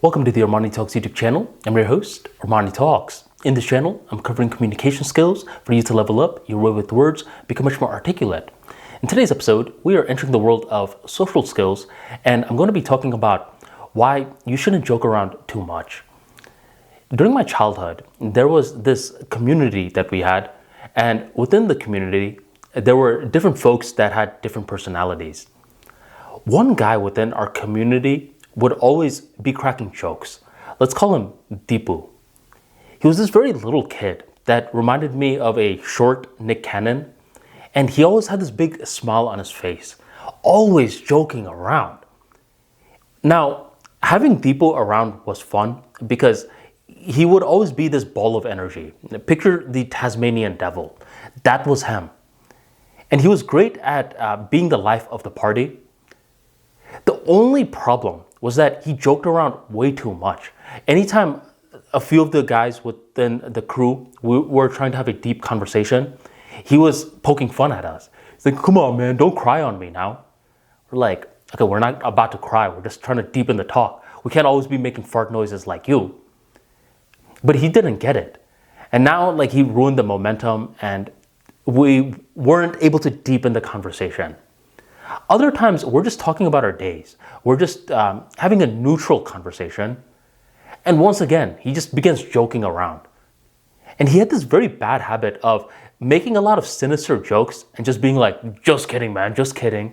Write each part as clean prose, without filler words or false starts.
Welcome to the ArmaniTalks YouTube channel. I'm your host, ArmaniTalks. In this channel, I'm covering communication skills for you to level up your way with words, become much more articulate. In today's episode, we are entering the world of social skills, and I'm going to be talking about why you shouldn't joke around too much. During my childhood, there was this community that we had, and within the community, there were different folks that had different personalities. One guy within our community would always be cracking jokes. Let's call him Deepu. He was this very little kid that reminded me of a short Nick Cannon, and he always had this big smile on his face, always joking around. Now, having Deepu around was fun because he would always be this ball of energy. Picture the Tasmanian devil. That was him. And he was great at being the life of the party. The only problem was that he joked around way too much. Anytime a few of the guys within the crew were trying to have a deep conversation, he was poking fun at us. He's like, come on, man, don't cry on me now. We're like, okay, we're not about to cry. We're just trying to deepen the talk. We can't always be making fart noises like you. But he didn't get it. And now, he ruined the momentum and we weren't able to deepen the conversation. Other times, we're just talking about our days. We're just having a neutral conversation. And once again, he just begins joking around. And he had this very bad habit of making a lot of sinister jokes and just being like, just kidding, man, just kidding.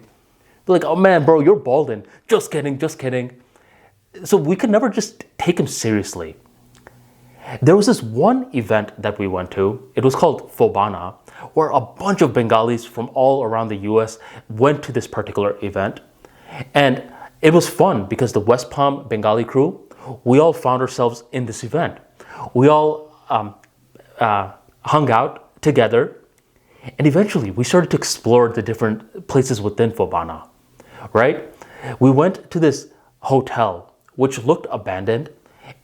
Be like, oh man, bro, you're balding. Just kidding, just kidding. So we could never just take him seriously. There was this one event that we went to. It was called Fobana, where a bunch of Bengalis from all around the US went to this particular event. And it was fun because the West Palm Bengali crew, we all found ourselves in this event. We all hung out together, and eventually we started to explore the different places within Fobana, right? We went to this hotel, which looked abandoned,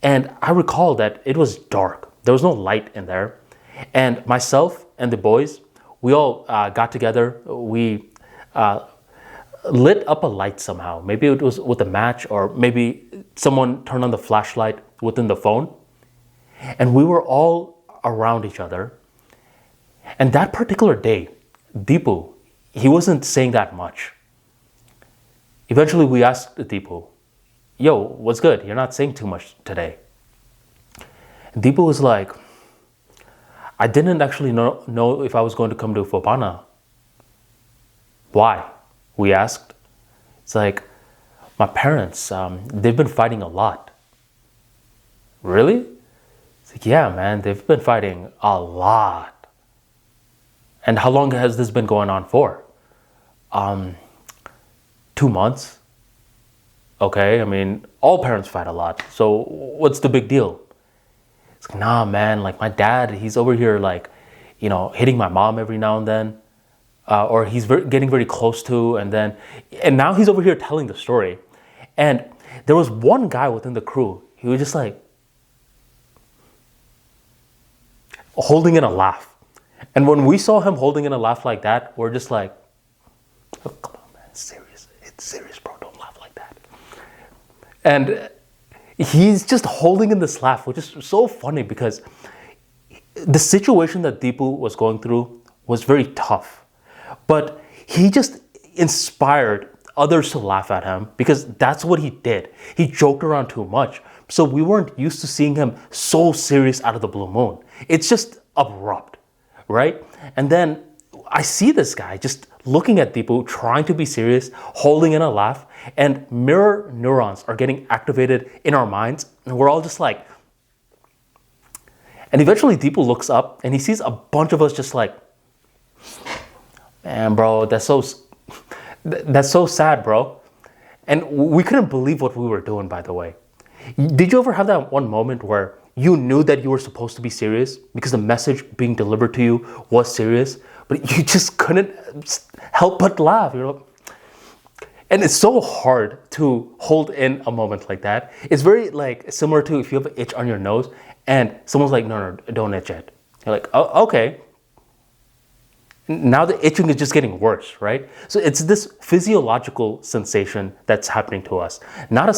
and I recall that it was dark. There was no light in there. And myself and the boys, we all got together. We lit up a light somehow. Maybe it was with a match, or maybe someone turned on the flashlight within the phone. And we were all around each other. And that particular day, Deepu, he wasn't saying that much. Eventually we asked Deepu, yo, what's good? You're not saying too much today. And Deepu was like, I didn't actually know if I was going to come to Fobana. Why? We asked. It's like, my parents, they've been fighting a lot. Really? It's like, yeah, man, they've been fighting a lot. And how long has this been going on for? 2 months. Okay, I mean, all parents fight a lot. So what's the big deal? It's like, nah, man, my dad, he's over here, hitting my mom every now and then. Or he's getting very close to, and now he's over here telling the story. And there was one guy within the crew, he was just holding in a laugh. And when we saw him holding in a laugh like that, we're just like, oh, come on, man, it's serious. It's serious, bro. Don't laugh like that. And he's just holding in this laugh, which is so funny because the situation that Deepu was going through was very tough. But he just inspired others to laugh at him because that's what he did. He joked around too much. So we weren't used to seeing him so serious out of the blue moon. It's just abrupt, right? And then I see this guy just looking at Deepu, trying to be serious, holding in a laugh, and mirror neurons are getting activated in our minds. And we're all just like, and eventually Deepu looks up and he sees a bunch of us just like, man, bro, that's so sad, bro. And we couldn't believe what we were doing, by the way. Did you ever have that one moment where you knew that you were supposed to be serious because the message being delivered to you was serious, but you just couldn't help but laugh, And it's so hard to hold in a moment like that. It's very similar to if you have an itch on your nose and someone's like, no, don't itch it. You're like, oh, okay. Now the itching is just getting worse, right? So it's this physiological sensation that's happening to us, not a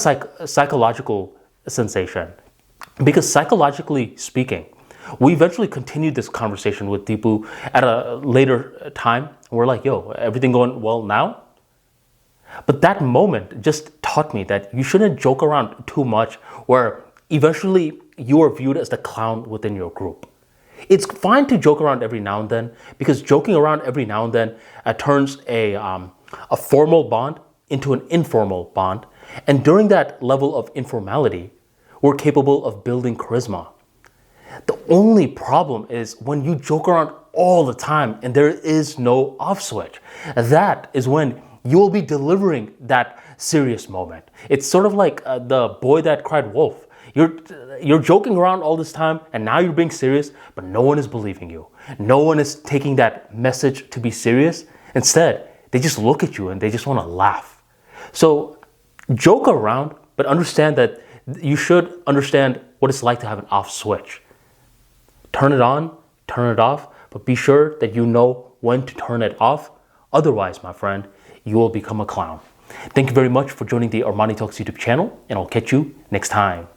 psychological sensation. Because psychologically speaking, we eventually continued this conversation with Deepu at a later time. We're like, yo, everything going well now? But that moment just taught me that you shouldn't joke around too much, where eventually you are viewed as the clown within your group. It's fine to joke around every now and then, because joking around every now and then turns a formal bond into an informal bond. And during that level of informality, we're capable of building charisma. The only problem is when you joke around all the time and there is no off switch. That is when you will be delivering that serious moment. It's sort of like the boy that cried wolf. You're joking around all this time and now you're being serious, but no one is believing you. No one is taking that message to be serious. Instead, they just look at you and they just want to laugh. So joke around, but understand that you should understand what it's like to have an off switch. Turn it on, turn it off, but be sure that you know when to turn it off. Otherwise, my friend, you will become a clown. Thank you very much for joining the ArmaniTalks YouTube channel, and I'll catch you next time.